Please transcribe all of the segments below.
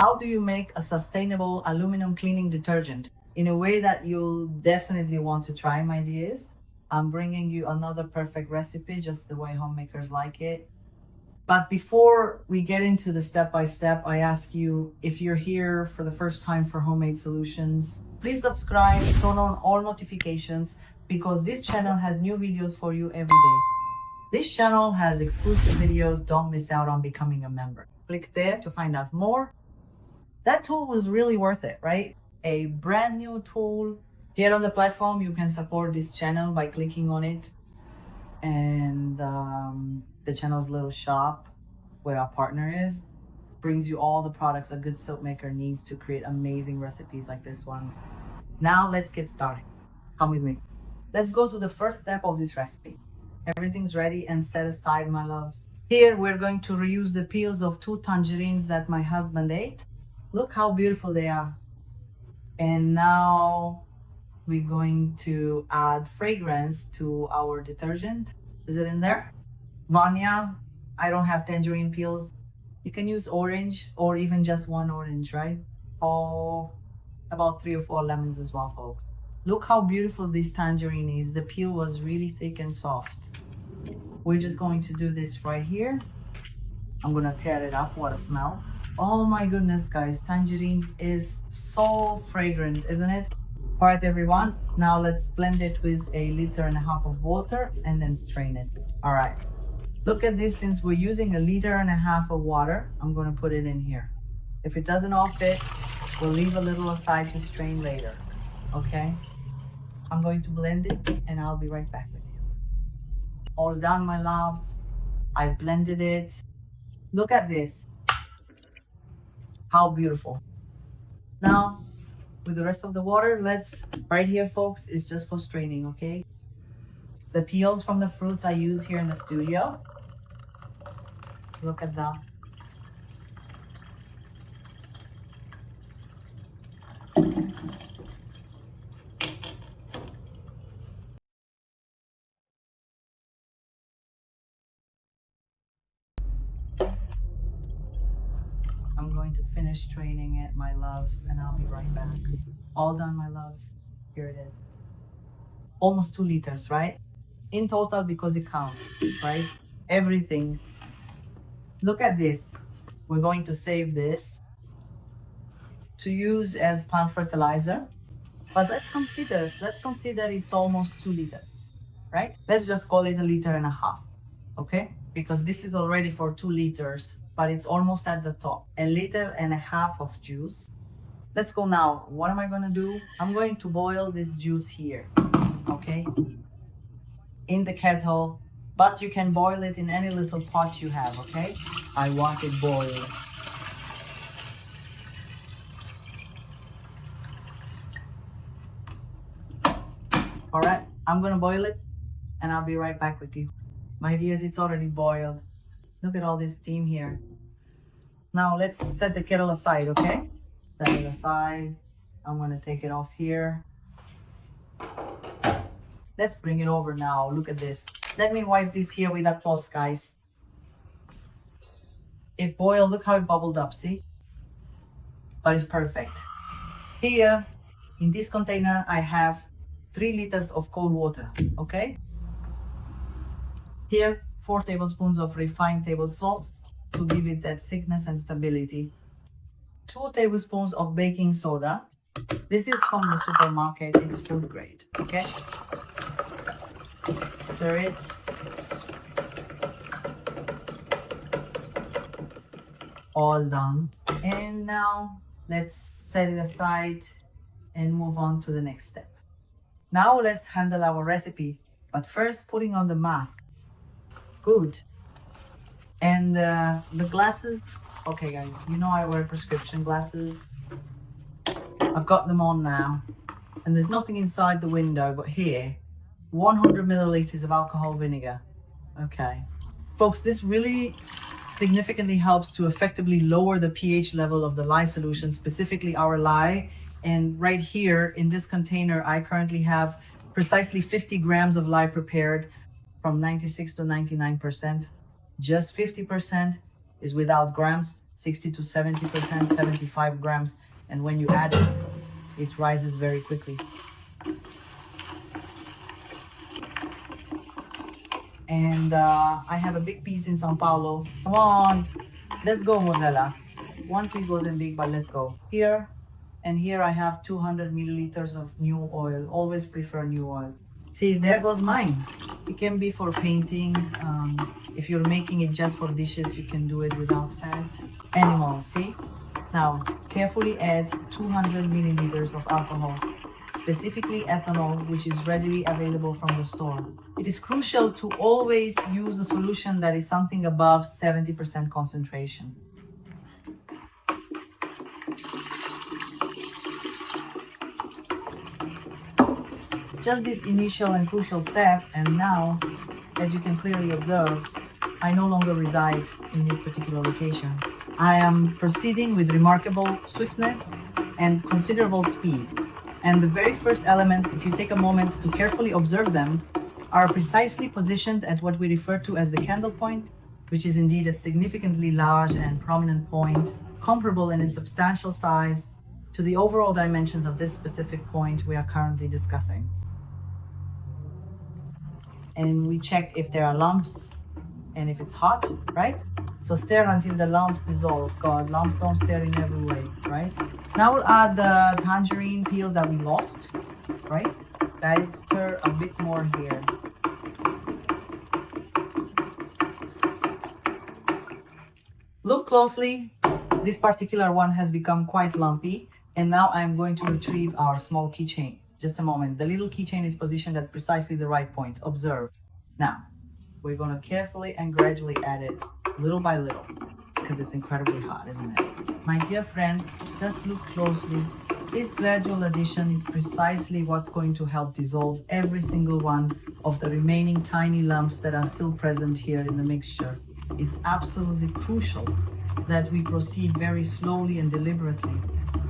How do you make a sustainable aluminum cleaning detergent in a way that you'll definitely want to try, my dears? I'm bringing you another perfect recipe, just the way homemakers like it. But before we get into the step-by-step, I ask you, if you're here for the first time for Homemade Solutions, please subscribe, turn on all notifications, because this channel has new videos for you every day. This channel has exclusive videos. Don't miss out on becoming a member. Click there to find out more. That tool was really worth it, right? A brand new tool. Here on the platform, you can support this channel by clicking on it. And the channel's little shop, where our partner is, brings you all the products a good soap maker needs to create amazing recipes like this one. Now let's get started. Come with me. Let's go to the first step of this recipe. Everything's ready and set aside, my loves. Here we're going to reuse the peels of 2 tangerines that my husband ate. Look how beautiful they are. And now we're going to add fragrance to our detergent. Is it in there? Vânia. I don't have tangerine peels. You can use orange or even just 1 orange, right? Oh, about 3 or 4 lemons as well, folks. Look how beautiful this tangerine is. The peel was really thick and soft. We're just going to do this right here. I'm gonna tear it up. What a smell. Oh my goodness, guys. Tangerine is so fragrant, isn't it? All right, everyone. Now let's blend it with 1.5 liters of water and then strain it. All right. Look at this. Since we're using 1.5 liters of water, I'm gonna put it in here. If it doesn't all fit, we'll leave a little aside to strain later. Okay? I'm going to blend it and I'll be right back with you. All done, my loves. I blended it. Look at this. How beautiful. Now, with the rest of the water, right here, folks, is just for straining, okay? The peels from the fruits I use here in the studio. Look at them. I'm going to finish straining it, my loves, and I'll be right back. All done, my loves. Here it is. Almost 2 liters, right? In total, because it counts, right? Everything. Look at this. We're going to save this to use as plant fertilizer. But let's consider it's almost 2 liters, right? Let's just call it 1.5 liters, okay? Because this is already for 2 liters, but it's almost at the top. 1.5 liters of juice. Let's go now. What am I gonna do? I'm going to boil this juice here, okay? In the kettle, but you can boil it in any little pot you have, okay? I want it boiled. All right, I'm gonna boil it and I'll be right back with you. My dears, it's already boiled. Look at all this steam here. Now let's set the kettle aside, okay? Set it aside. I'm gonna take it off here. Let's bring it over now. Look at this. Let me wipe this here with a cloth, guys. It boiled. Look how it bubbled up, see? But it's perfect. Here, in this container, I have 3 liters of cold water, okay? Here, 4 tablespoons of refined table salt to give it that thickness and stability. 2 tablespoons of baking soda. This is from the supermarket. It's food grade, okay? Stir it. All done. And now let's set it aside and move on to the next step. Now let's handle our recipe, but first putting on the mask. Good. And the glasses. Okay, guys, you know I wear prescription glasses. I've got them on now. And there's nothing inside the window, but here, 100 milliliters of alcohol vinegar. Okay. Folks, this really significantly helps to effectively lower the pH level of the lye solution, specifically our lye. And right here in this container, I currently have precisely 50 grams of lye prepared from 96 to 99%. Just 50% is without grams. 60 to 70%, 75 grams. And when you add it, it rises very quickly. And I have a big piece in Sao Paulo. Come on, let's go, Mozilla. One piece wasn't big, but let's go. Here and here I have 200 milliliters of new oil. Always prefer new oil. See, there goes mine. It can be for painting. If you're making it just for dishes, you can do it without fat. Animal, see? Now, carefully add 200 milliliters of alcohol, specifically ethanol, which is readily available from the store. It is crucial to always use a solution that is something above 70% concentration. Just this initial and crucial step, and now, as you can clearly observe, I no longer reside in this particular location. I am proceeding with remarkable swiftness and considerable speed. And the very first elements, if you take a moment to carefully observe them, are precisely positioned at what we refer to as the candle point, which is indeed a significantly large and prominent point, comparable in its substantial size to the overall dimensions of this specific point we are currently discussing. And we check if there are lumps and if it's hot, right? So stir until the lumps dissolve. God, lumps don't stir in every way, right? Now we'll add the tangerine peels that we lost, right? Guys, stir a bit more here. Look closely. This particular one has become quite lumpy. And now I'm going to retrieve our small keychain. Just a moment. The little keychain is positioned at precisely the right point. Observe. Now, we're going to carefully and gradually add it little by little because it's incredibly hot, isn't it? My dear friends, just look closely. This gradual addition is precisely what's going to help dissolve every single one of the remaining tiny lumps that are still present here in the mixture. It's absolutely crucial that we proceed very slowly and deliberately.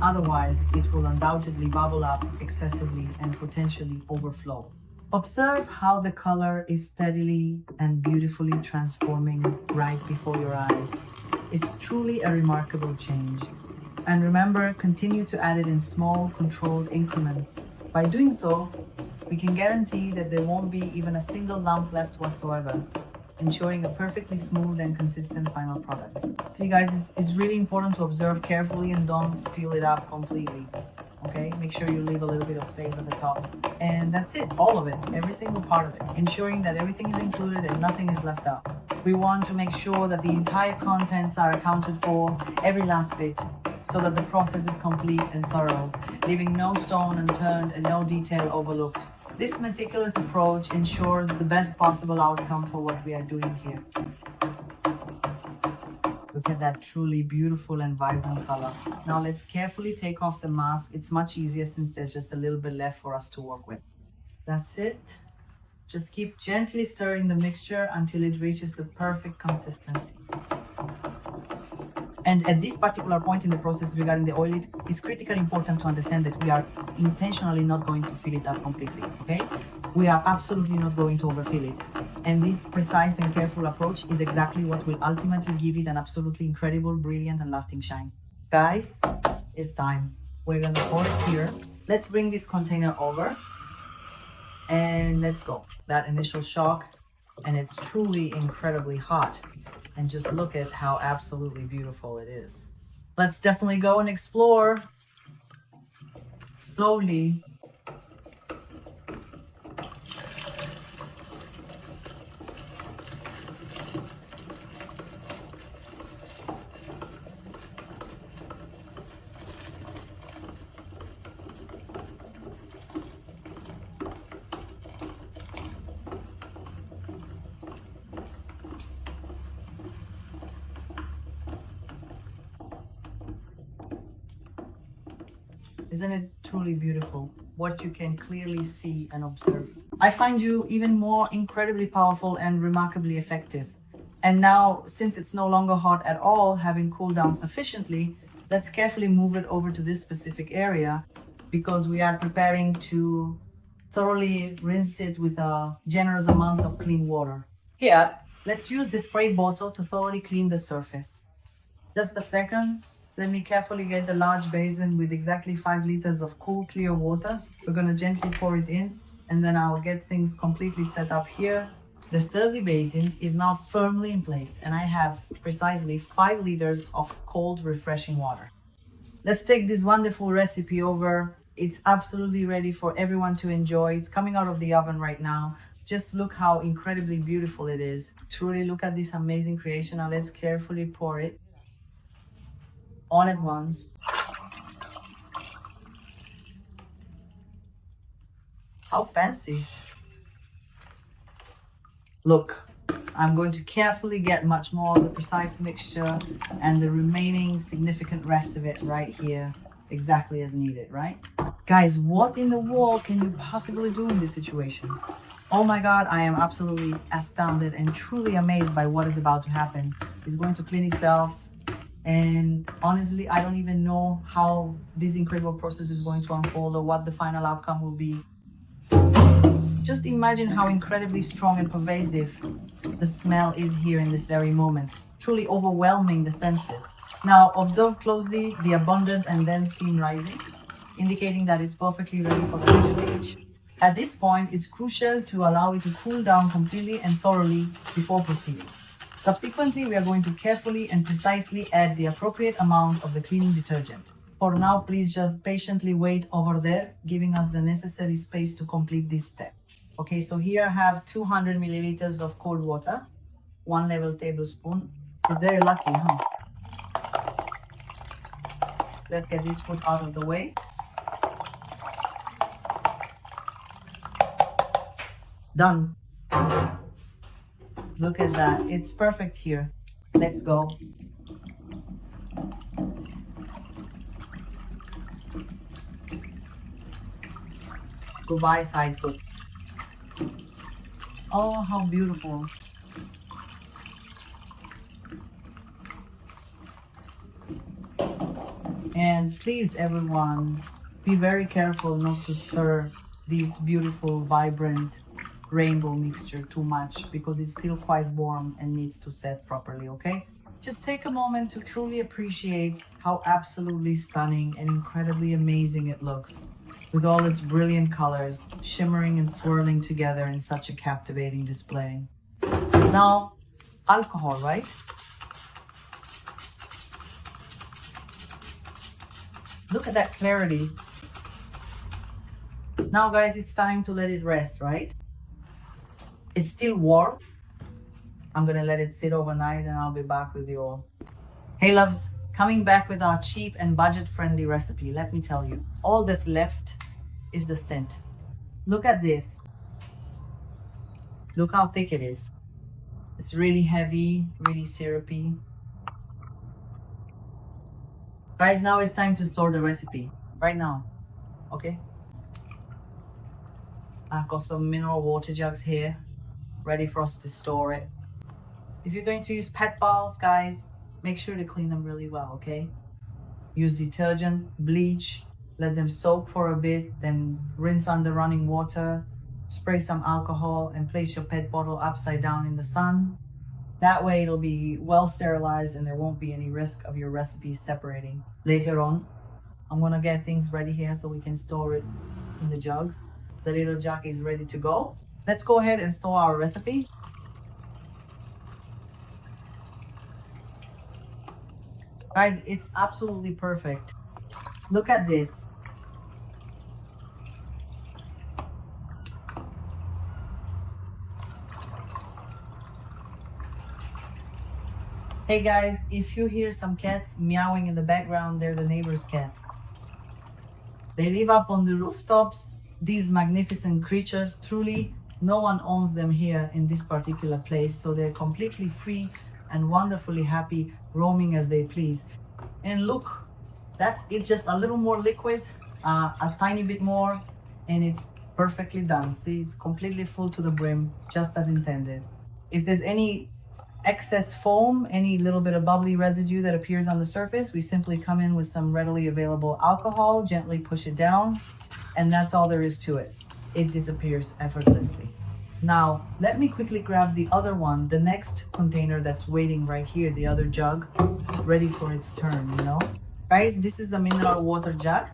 Otherwise, it will undoubtedly bubble up excessively and potentially overflow. Observe how the color is steadily and beautifully transforming right before your eyes. It's truly a remarkable change. And remember, continue to add it in small, controlled increments. By doing so, we can guarantee that there won't be even a single lump left whatsoever, ensuring a perfectly smooth and consistent final product. See guys, it's really important to observe carefully and don't fill it up completely. Okay, make sure you leave a little bit of space at the top. And that's it, all of it, every single part of it, ensuring that everything is included and nothing is left out. We want to make sure that the entire contents are accounted for, every last bit, so that the process is complete and thorough, leaving no stone unturned and no detail overlooked. This meticulous approach ensures the best possible outcome for what we are doing here. Look at that truly beautiful and vibrant color. Now let's carefully take off the mask. It's much easier since there's just a little bit left for us to work with. That's it. Just keep gently stirring the mixture until it reaches the perfect consistency. And at this particular point in the process regarding the oil, it is critically important to understand that we are intentionally not going to fill it up completely, okay? We are absolutely not going to overfill it. And this precise and careful approach is exactly what will ultimately give it an absolutely incredible, brilliant, and lasting shine. Guys, it's time. We're gonna pour it here. Let's bring this container over and let's go. That initial shock, and it's truly incredibly hot. And just look at how absolutely beautiful it is. Let's definitely go and explore slowly. Isn't it truly beautiful what you can clearly see and observe? I find you even more incredibly powerful and remarkably effective. And now, since it's no longer hot at all, having cooled down sufficiently, let's carefully move it over to this specific area because we are preparing to thoroughly rinse it with a generous amount of clean water. Here, let's use the spray bottle to thoroughly clean the surface. Just a second. Let me carefully get the large basin with exactly 5 liters of cool, clear water. We're going to gently pour it in, and then I'll get things completely set up here. The sturdy basin is now firmly in place, and I have precisely 5 liters of cold, refreshing water. Let's take this wonderful recipe over. It's absolutely ready for everyone to enjoy. It's coming out of the oven right now. Just look how incredibly beautiful it is. Truly look at this amazing creation. Now let's carefully pour it all at once. How fancy. Look, I'm going to carefully get much more of the precise mixture and the remaining significant rest of it right here, exactly as needed, right? Guys, what in the world can you possibly do in this situation? Oh my God, I am absolutely astounded and truly amazed by what is about to happen. It's going to clean itself. And honestly, I don't even know how this incredible process is going to unfold or what the final outcome will be. Just imagine how incredibly strong and pervasive the smell is here in this very moment, truly overwhelming the senses. Now observe closely the abundant and dense steam rising, indicating that it's perfectly ready for the next stage. At this point, it's crucial to allow it to cool down completely and thoroughly before proceeding. Subsequently, we are going to carefully and precisely add the appropriate amount of the cleaning detergent. For now, please just patiently wait over there, giving us the necessary space to complete this step. Okay, so here I have 200 milliliters of cold water, 1 level tablespoon. You're very lucky, huh? Let's get this foot out of the way. Done. Look at that. It's perfect here. Let's go. Goodbye, side foot. Oh, how beautiful. And please, everyone, be very careful not to stir this beautiful, vibrant rainbow mixture too much because it's still quite warm and needs to set properly, okay? Just take a moment to truly appreciate how absolutely stunning and incredibly amazing it looks, with all its brilliant colors shimmering and swirling together in such a captivating display. Now, alcohol, right? Look at that clarity. Now, guys, it's time to let it rest, right? It's still warm. I'm gonna let it sit overnight and I'll be back with you all. Hey loves, coming back with our cheap and budget-friendly recipe. Let me tell you, all that's left is the scent. Look at this. Look how thick it is. It's really heavy, really syrupy. Guys, now it's time to store the recipe. Right now, okay? I've got some mineral water jugs here, ready for us to store it. If you're going to use PET bottles, guys, make sure to clean them really well, okay? Use detergent, bleach, let them soak for a bit, then rinse under running water, spray some alcohol, and place your PET bottle upside down in the sun. That way it'll be well sterilized and there won't be any risk of your recipe separating. Later on, I'm gonna get things ready here so we can store it in the jugs. The little jug is ready to go. Let's go ahead and store our recipe. Guys, it's absolutely perfect. Look at this. Hey guys, if you hear some cats meowing in the background, they're the neighbor's cats. They live up on the rooftops. These magnificent creatures, truly, no one owns them here in this particular place, so they're completely free and wonderfully happy, roaming as they please. And look, that's it, just a little more liquid, a tiny bit more, and it's perfectly done. See, it's completely full to the brim, just as intended. If there's any excess foam, any little bit of bubbly residue that appears on the surface, we simply come in with some readily available alcohol, gently push it down, and that's all there is to it. It disappears effortlessly. Now, let me quickly grab the other one, the next container that's waiting right here, the other jug. ready for its turn, you know. Guys, this is a mineral water jug.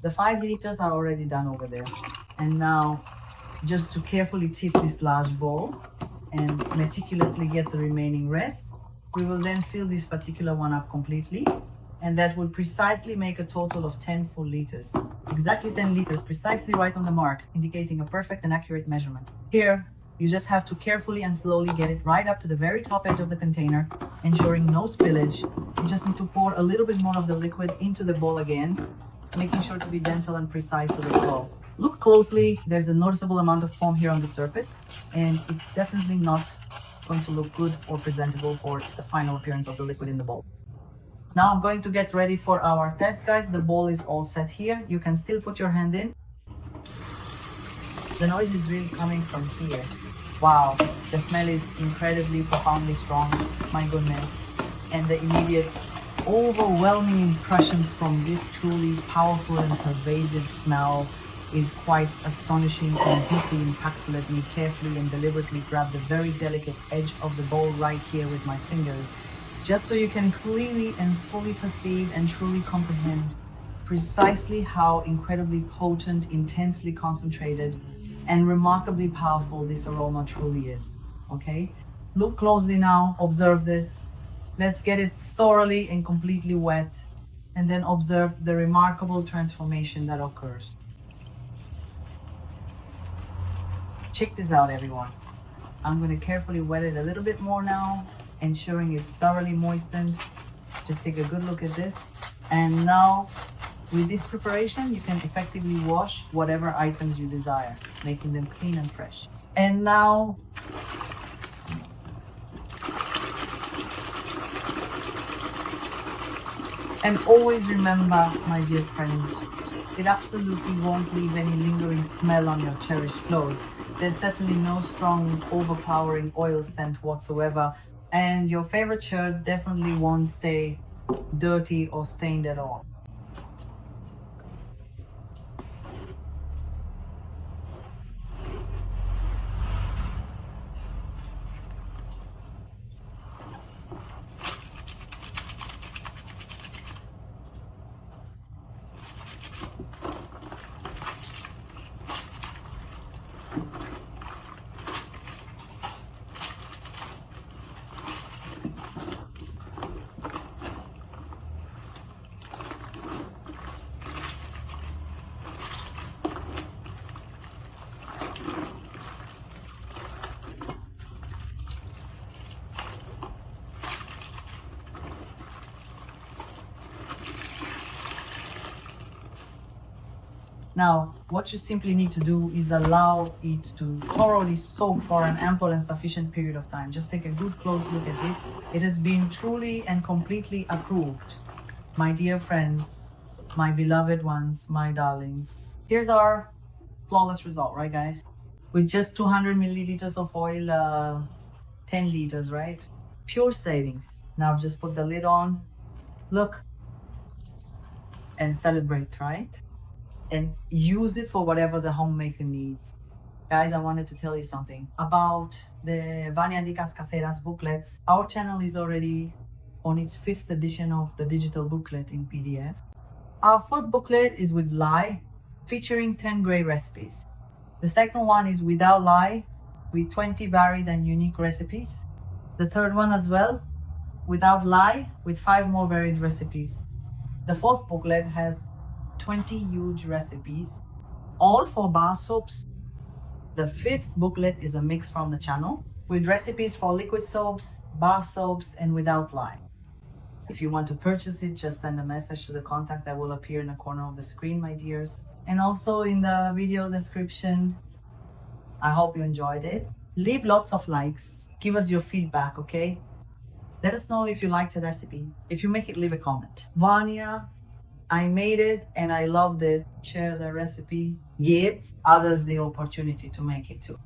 The 5 liters are already done over there. And now, just to carefully tip this large bowl and meticulously get the remaining rest, we will then fill this particular one up completely. And that will precisely make a total of 10 full liters. Exactly 10 liters, precisely right on the mark, indicating a perfect and accurate measurement. Here, you just have to carefully and slowly get it right up to the very top edge of the container, ensuring no spillage. You just need to pour a little bit more of the liquid into the bowl again, making sure to be gentle and precise with the flow. Look closely, there's a noticeable amount of foam here on the surface, and it's definitely not going to look good or presentable for the final appearance of the liquid in the bowl. Now I'm going to get ready for our test, guys. The bowl is all set here. You can still put your hand in. The noise is really coming from here. Wow, the smell is incredibly, profoundly strong. My goodness. And the immediate, overwhelming impression from this truly powerful and pervasive smell is quite astonishing and deeply impactful. Let me carefully and deliberately grab the very delicate edge of the bowl right here with my fingers, just so you can clearly and fully perceive and truly comprehend precisely how incredibly potent, intensely concentrated, and remarkably powerful this aroma truly is. Okay? Look closely now, observe this. Let's get it thoroughly and completely wet, and then observe the remarkable transformation that occurs. Check this out, everyone. I'm going to carefully wet it a little bit more now, ensuring it's thoroughly moistened. Just take a good look at this. And now, with this preparation, you can effectively wash whatever items you desire, making them clean and fresh. And now, and always remember, my dear friends, it absolutely won't leave any lingering smell on your cherished clothes. There's certainly no strong, overpowering oil scent whatsoever, and your favorite shirt definitely won't stay dirty or stained at all. Now, what you simply need to do is allow it to thoroughly soak for an ample and sufficient period of time. Just take a good close look at this. It has been truly and completely approved. My dear friends, my beloved ones, my darlings. Here's our flawless result, right guys? With just 200 milliliters of oil, 10 liters, right? Pure savings. Now just put the lid on, look, and celebrate, right? And use it for whatever the homemaker needs. Guys, I wanted to tell you something about the Vânia dicas caseiras booklets. Our channel is already on its 5th edition of the digital booklet in PDF. Our first booklet is with lye, featuring 10 great recipes. The second one is without lye, with 20 varied and unique recipes. The third one as well, without lye, with 5 more varied recipes. The fourth booklet has 20 huge recipes, all for bar soaps. The fifth booklet is a mix from the channel, with recipes for liquid soaps, bar soaps, and without lye. If you want to purchase it, just send a message to the contact that will appear in the corner of the screen, my dears. And also in the video description. I hope you enjoyed it. Leave lots of likes. Give us your feedback, okay? Let us know if you liked the recipe. If you make it, leave a comment. Vânia, I made it and I loved it. Share the recipe. Give others the opportunity to make it too.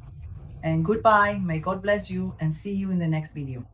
And goodbye. May God bless you and see you in the next video.